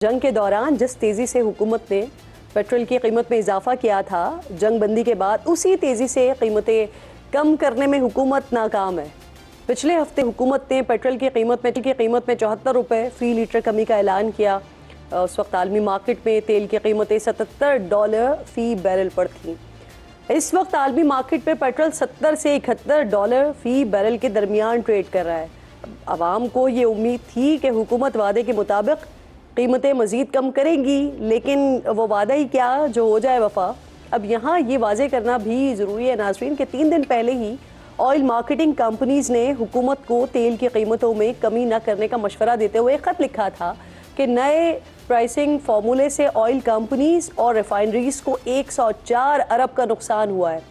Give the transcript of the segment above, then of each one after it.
जंग के दौरान जिस तेज़ी से हुकूमत ने पेट्रोल की कीमत में इजाफा किया था, जंग बंदी के बाद उसी तेज़ी से कीमतें कम करने में हुकूमत नाकाम है। पिछले हफ्ते हुकूमत ने पेट्रोल की कीमत में 74 रुपये फ़ी लीटर कमी का ऐलान किया। उस वक्त आलमी मार्केट में तेल की कीमतें $77 फ़ी बैरल पर थीं। इस वक्त आलमी मार्केट में पेट्रोल 70 से $71 फ़ी बैरल के दरमियान ट्रेड कर रहा है। आवाम को ये उम्मीद थी कि हुकूमत वादे के मुताबिक कीमतें मज़ीद कम करेंगी, लेकिन वो वादा ही क्या जो हो जाए वफा। अब यहाँ ये वाजे करना भी ज़रूरी है नाज़रीन कि 3 दिन पहले ही ऑयल मार्केटिंग कंपनीज़ ने हुकूमत को तेल की कीमतों में कमी न करने का मशवरा देते हुए ख़त लिखा था कि नए प्राइसिंग फार्मूले से ऑयल कंपनीज़ और रिफाइनरीज़ को 104 अरब का नुकसान हुआ है।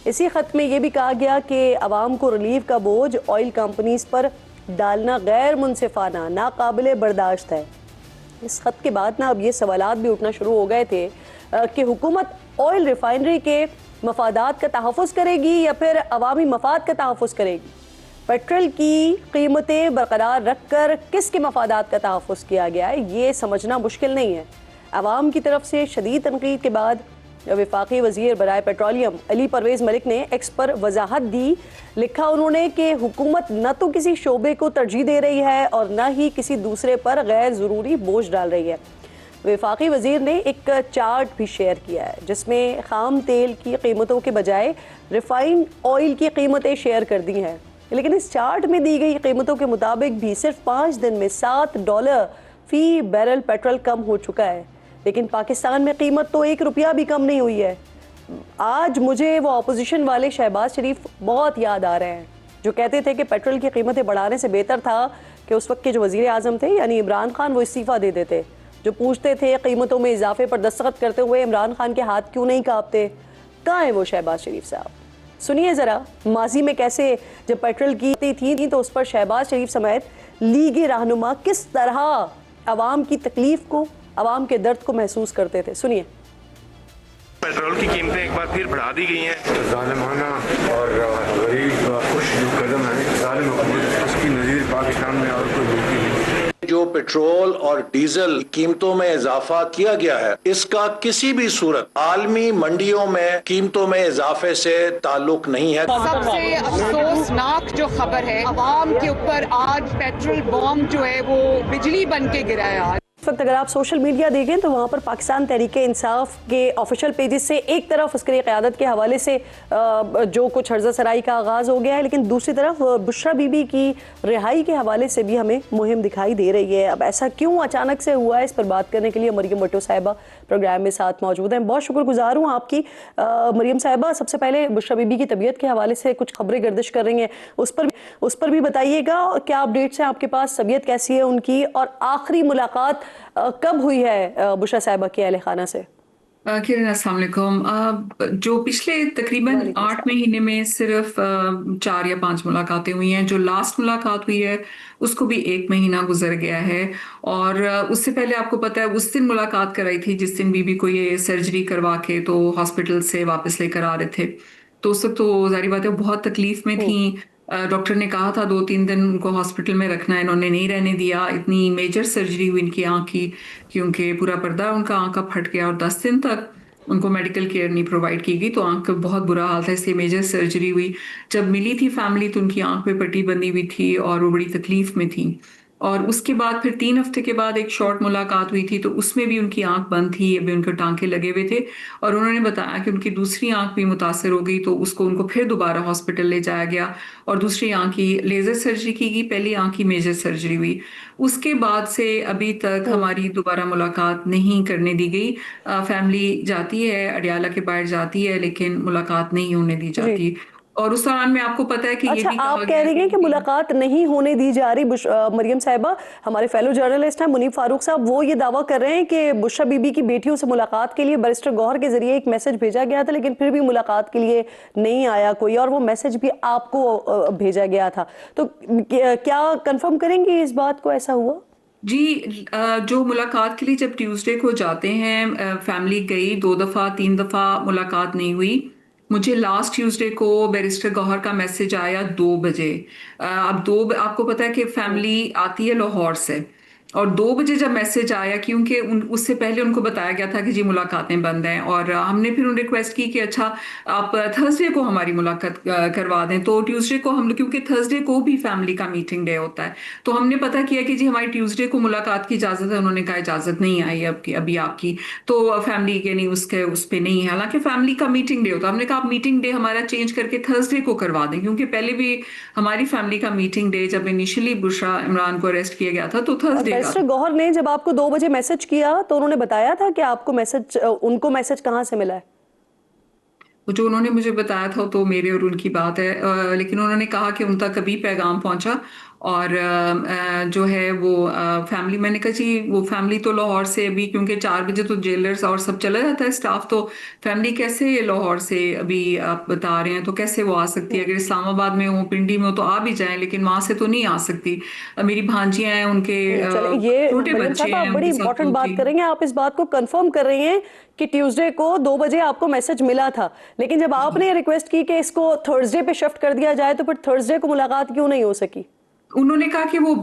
इसी ख़त में यह भी कहा गया कि आवाम को रिलीफ का बोझ ऑयल कंपनीज़ पर डालना गैर मुनसिफाना, नाकाबिले बर्दाश्त है। इस खत के बाद अब ये सवालात भी उठना शुरू हो गए थे कि हुकूमत ऑयल रिफाइनरी के मफादात का तहफ़्फ़ुज़ करेगी या फिर अवामी मफाद का तहफ़्फ़ुज़ करेगी। पेट्रोल की कीमतें बरकरार रख कर किसके मफादात का तहफ़्फ़ुज़ किया गया है, ये समझना मुश्किल नहीं है। अवाम की तरफ से शदीद तनकीद के बाद वफाकी वज़ीर बराए पेट्रोलियम अली परवेज़ मलिक ने एक्स पर वजाहत दी। लिखा उन्होंने कि हुकूमत न तो किसी शोबे को तरजीह दे रही है और न ही किसी दूसरे पर गैर ज़रूरी बोझ डाल रही है। वफाकी वज़ीर ने एक चार्ट भी शेयर किया है जिसमें खाम तेल की कीमतों के बजाय रिफाइंड ऑयल की कीमतें शेयर कर दी हैं, लेकिन इस चार्ट में दी गई कीमतों के मुताबिक भी सिर्फ 5 दिन में $7 फ़ी बैरल पेट्रोल कम हो चुका है, लेकिन पाकिस्तान में कीमत तो $1 भी कम नहीं हुई है। आज मुझे वो अपोजिशन वाले शहबाज शरीफ बहुत याद आ रहे हैं जो कहते थे कि पेट्रोल की कीमतें बढ़ाने से बेहतर था कि उस वक्त के जो वज़ीर आज़म थे यानी इमरान खान वो इस्तीफ़ा दे देते। जो पूछते थे कीमतों में इजाफे पर दस्तखत करते हुए इमरान खान के हाथ क्यों नहीं कांपते। कहाँ है वो शहबाज शरीफ साहब? सुनिए ज़रा, माजी में कैसे जब पेट्रोल की थी तो उस पर शहबाज शरीफ समेत लीगी रहनुमा किस तरह आवाम की तकलीफ को, आवाम के दर्द को महसूस करते थे। सुनिए। पेट्रोल की कीमतें एक बार फिर बढ़ा दी गई हैं। ज़ालिमाना और गरीब खुश जो कदम है ज़ालिम हुकूमत, उसकी नज़ीर पाकिस्तान में और कोई मुल्क नहीं। जो पेट्रोल और डीजल कीमतों में इजाफा किया गया है, इसका किसी भी सूरत आलमी मंडियों में कीमतों में इजाफे से ताल्लुक नहीं है। सबसे अफसोसनाक जो खबर है, अवाम के ऊपर आज पेट्रोल बॉम्ब जो है वो बिजली बन के गिरा है। आज इस वक्त अगर आप सोशल मीडिया देखें तो वहाँ पर पाकिस्तान तहरीक-ए-इंसाफ के ऑफिशियल पेजेस से एक तरफ उसके क़यादत के हवाले से जो कुछ हर्जा सराई का आगाज़ हो गया है, लेकिन दूसरी तरफ बुशरा बीबी की रिहाई के हवाले से भी हमें मुहिम दिखाई दे रही है। अब ऐसा क्यों अचानक से हुआ है, इस पर बात करने के लिए मरियम भट्टो साहिबा प्रोग्राम में साथ मौजूद हैं। बहुत शुक्रगुजार हूँ आपकी मरियम साहिबा। सबसे पहले बुशरा बीबी की तबीयत के हवाले से कुछ खबरें गर्दिश कर रही हैं, उस पर भी बताइएगा क्या अपडेट्स हैं आपके पास, तबीयत कैसी है उनकी, और आखिरी मुलाकात कब हुई है बुशरा साहिबा के अहले खाना से? किरण अस्सलाम वालेकुम। जो पिछले तकरीबन 8 महीने में सिर्फ 4 या 5 मुलाकातें हुई हैं। जो लास्ट मुलाकात हुई है उसको भी 1 महीना गुजर गया है, और उससे पहले आपको पता है उस दिन मुलाकात कराई थी जिस दिन बीबी को ये सर्जरी करवा के तो हॉस्पिटल से वापस लेकर आ रहे थे। तो उस वक्त तो जाहिर बात है बहुत तकलीफ में थी। डॉक्टर ने कहा था 2-3 दिन उनको हॉस्पिटल में रखना है, इन्होंने नहीं रहने दिया। इतनी मेजर सर्जरी हुई इनकी आंख की क्योंकि पूरा पर्दा उनका आंख का फट गया और 10 दिन तक उनको मेडिकल केयर नहीं प्रोवाइड की गई, तो आंख का बहुत बुरा हाल था, इसलिए मेजर सर्जरी हुई। जब मिली थी फैमिली तो उनकी आंख पे पट्टी बंधी हुई थी और वो बड़ी तकलीफ में थी। और उसके बाद फिर 3 हफ्ते के बाद एक शॉर्ट मुलाकात हुई थी तो उसमें भी उनकी आंख बंद थी, अभी उनके टांके लगे हुए थे, और उन्होंने बताया कि उनकी दूसरी आंख भी मुतासर हो गई, तो उनको फिर दोबारा हॉस्पिटल ले जाया गया और दूसरी आंख की लेजर सर्जरी की गई, पहली आंख की मेजर सर्जरी हुई। उसके बाद से अभी तक हमारी दोबारा मुलाकात नहीं करने दी गई। फैमिली जाती है, अडियाला के बाहर जाती है, लेकिन मुलाकात नहीं होने दी जाती। और उस दौरान में आपको पता है कि अच्छा, ये भी आप कह रही हैं कि मुलाकात नहीं होने दी जा रही। मरियम साहिबा, हमारे फेलो जर्नलिस्ट हैं मुनीब फारूक साहब, वो ये दावा कर रहे हैं कि बुशरा बीबी की बेटियों से मुलाकात के लिए बैरिस्टर गौहर के जरिए एक मैसेज भेजा गया था, लेकिन फिर भी मुलाकात के लिए नहीं आया कोई, और वो मैसेज भी आपको भेजा गया था। तो क्या कंफर्म करेंगे इस बात को, ऐसा हुआ? जी, जो मुलाकात के लिए जब ट्यूसडे को जाते हैं, फैमिली गई 2 दफ़ा 3 दफ़ा मुलाकात नहीं हुई। मुझे लास्ट ट्यूसडे को बैरिस्टर गौहर का मैसेज आया 2 बजे। अब 2 आपको पता है कि फैमिली आती है लाहौर से, और 2 बजे जब मैसेज आया, क्योंकि उससे पहले उनको बताया गया था कि जी मुलाकातें बंद हैं, और हमने फिर उन रिक्वेस्ट की कि अच्छा आप थर्सडे को हमारी मुलाकात करवा दें। तो ट्यूसडे को हम, क्योंकि थर्सडे को भी फैमिली का मीटिंग डे होता है, तो हमने पता किया कि जी हमारी ट्यूसडे को मुलाकात की इजाजत है। उन्होंने कहा इजाजत नहीं आई अभी आपकी, तो फैमिली के नहीं उस पे नहीं है, हालांकि फैमिली का मीटिंग डे होता है। हमने कहा आप मीटिंग डे हमारा चेंज करके थर्सडे को करवा दें, क्योंकि पहले भी हमारी फैमिली का मीटिंग डे जब इनिशियली बुशरा इमरान को अरेस्ट किया गया था तो और थर्सडे का। बैरिस्टर गौहर ने जब आपको 2 बजे मैसेज किया तो उन्होंने बताया था कि आपको मैसेज, उनको मैसेज कहाँ से मिला है? जो उन्होंने मुझे बताया था तो मेरे और उनकी बात है, लेकिन उन्होंने कहा कि उन तक अभी पैगाम पहुंचा, और जो है वो फैमिली, मैंने कहा जी वो फैमिली तो लाहौर से अभी, क्योंकि 4 बजे तो जेलर्स और सब चला जाता है स्टाफ, तो फैमिली कैसे लाहौर से अभी आप बता रहे हैं तो कैसे वो आ सकती है? अगर इस्लामाबाद में हो, पिंडी में हो तो आ भी जाए, लेकिन वहां से तो नहीं आ सकती। मेरी भांजियां हैं, उनके चले, ये छोटे मरियम बच्चे साहब आप हैं, बड़ी उनके साथ इंपॉर्टेंट बात होती। करेंगे। आप इस बात को कंफर्म कर रही हैं कि ट्यूसडे को 2 बजे आपको मैसेज मिला था, लेकिन जब आपने रिक्वेस्ट की कि इसको थर्सडे पे शिफ्ट कर दिया जाए तो फिर थर्सडे को मुलाकात क्यों नहीं हो सकी? उन्होंने कहा कि वो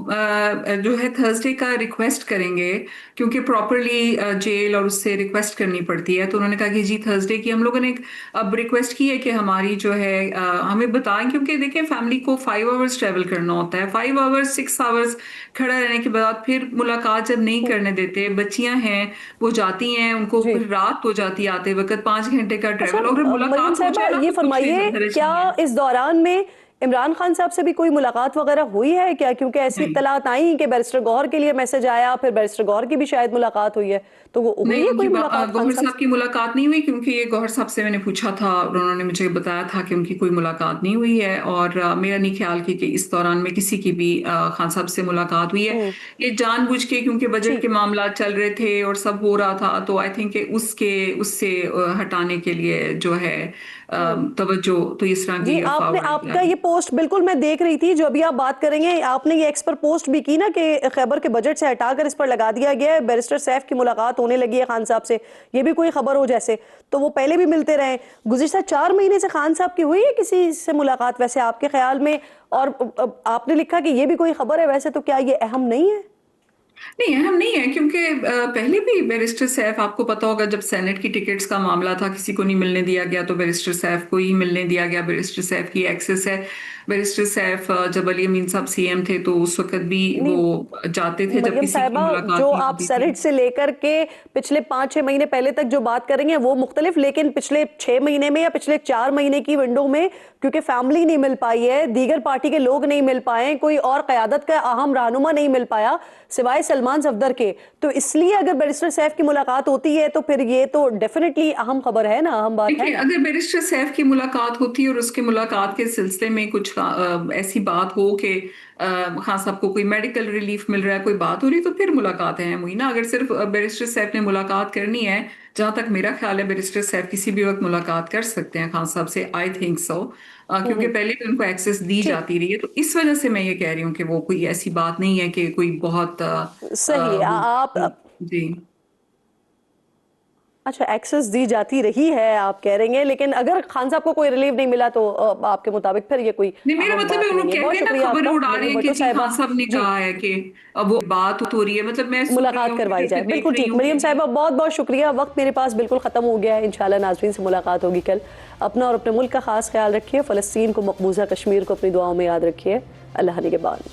जो है थर्सडे का रिक्वेस्ट करेंगे, क्योंकि प्रॉपरली जेल और उससे रिक्वेस्ट करनी पड़ती है। तो उन्होंने कहा कि जी थर्सडे की हम लोगों ने अब रिक्वेस्ट की है कि हमारी जो है हमें बताएं, क्योंकि देखें फैमिली को 5 आवर्स ट्रेवल करना होता है, 5 आवर्स 6 आवर्स खड़ा रहने के बाद फिर मुलाकात जब नहीं करने देते, बच्चियां हैं वो जाती हैं, उनको जी। फिर रात हो जाती है आते वक्त, 5 घंटे का अच्छा, ट्रेवल, अगर मरियम मुलाकात हो जाए साहबा ना ये तो कुछ भी फरमाइए, हर्ज क्या नहीं है। इस दौरान में इमरान खान साहब से भी कोई मुलाकात वगैरह हुई है क्या? क्योंकि ऐसी नहीं इत्तलात आई कि बैरिस्टर गौहर के लिए मैसेज आया, फिर बैरिस्टर गौहर की भी शायद मुलाकात हुई है, तो वो हुई नहीं, है उनकी कोई मुलाकात खान गौहर साहब साहब की मुलाकात नहीं हुई, क्योंकि ये गौहर साहब से मैंने पूछा था और उन्होंने मुझे बताया था कि उनकी कोई मुलाकात नहीं हुई है, और मेरा नहीं ख्याल कि इस दौरान में किसी की भी खान साहब से मुलाकात हुई है। ये जानबूझ के, क्योंकि बजट ठीक। के मामला चल रहे थे और सब हो रहा था, तो आई थिंक उससे हटाने के लिए जो है तवज्जो, तो इस तरह जी, की अफवाह आपने, उड़ाई जा आपका रही ये है। पोस्ट बिल्कुल मैं देख रही थी, जो अभी आप बात करेंगे, आपने ये एक्स पर पोस्ट भी की ना कि खैबर के बजट से हटाकर इस पर लगा दिया गया है, बैरिस्टर सैफ की मुलाकात होने लगी है खान साहब से, ये भी कोई खबर हो जैसे, तो वो पहले भी मिलते रहे। गुज़िश्ता 4 महीने से खान साहब की हुई है किसी से मुलाकात वैसे आपके ख्याल में? और आपने लिखा कि ये भी कोई खबर है, वैसे तो क्या ये अहम नहीं है? नहीं, अहम नहीं है, क्योंकि पहले भी बैरिस्टर सैफ, आपको पता होगा जब सेनेट की टिकट्स का मामला था, किसी को नहीं मिलने दिया गया तो बैरिस्टर सैफ को ही मिलने दिया गया। बैरिस्टर सैफ की एक्सेस है। बैरिस्टर सैफ जब अली अमीन साहब सीएम थे तो उस वक्त भी नहीं, वो जाते थे जब मरियम किसी की साहिबा, मुलाकात जो नहीं आप होती सेनेट थी। से लेकर के पिछले 5-6 महीने पहले तक जो बात करेंगे वो मुख्तलिफ, लेकिन पिछले 6 महीने में या पिछले 4 महीने की विंडो में, क्योंकि फैमिली नहीं मिल पाई है, दीगर पार्टी के लोग नहीं मिल पाए, कोई और क़यादत का अहम रहनुमा नहीं मिल पाया सिवाय सलमान सफदर के, तो इसलिए अगर बैरिस्टर सैफ की मुलाकात होती है तो फिर ये तो डेफिनेटली अहम खबर है ना, अहम बात है देखिए, ना। अगर बैरिस्टर सैफ की मुलाकात होती और उसके मुलाकात के सिलसिले में कुछ ऐसी बात हो कि खान साहब को कोई मेडिकल रिलीफ मिल रहा है, कोई बात हो रही, तो फिर मुलाकात है हुई ना। अगर सिर्फ बैरिस्टर सैफ ने मुलाकात करनी है, जहां तक मेरा ख्याल है बैरिस्टर सैफ किसी भी वक्त मुलाकात कर सकते हैं खान साहब से, आई थिंक सो, क्योंकि पहले भी उनको एक्सेस दी ठीक, जाती रही है, तो इस वजह से मैं ये कह रही हूँ कि वो कोई ऐसी बात नहीं है कि कोई बहुत सही है। आप जी। अच्छा, एक्सेस दी जाती रही है आप कह रही हैं, लेकिन अगर खान साहब को कोई रिलीफ नहीं मिला तो आपके मुताबिक फिर ये कोई नहीं, मेरा अहम मतलब बात है, वो नहीं है। कह बहुत रहे हैं ना, शुक्रिया खबर आपका उड़ा रहे हैं कि भट्टो जी साहिबा। खान साहब ने जी, कहा है कि अब वो बात हो रही है, मतलब मैं सुन रही मुलाकात हूँ, करवाई जाए, देख बिल्कुल रही ठीक। हूँ मरियम कि साहिबा, बहुत बहुत शुक्रिया। वक्त मेरे पास बिल्कुल खत्म हो गया है। इंशाल्लाह नाज़रीन से मुलाकात होगी कल। अपना और अपने मुल्क का खास ख्याल रखिए। फ़लस्तीन को, मकबूजा कश्मीर को अपनी दुआओं में याद रखिए। अल्लाह निगहबान।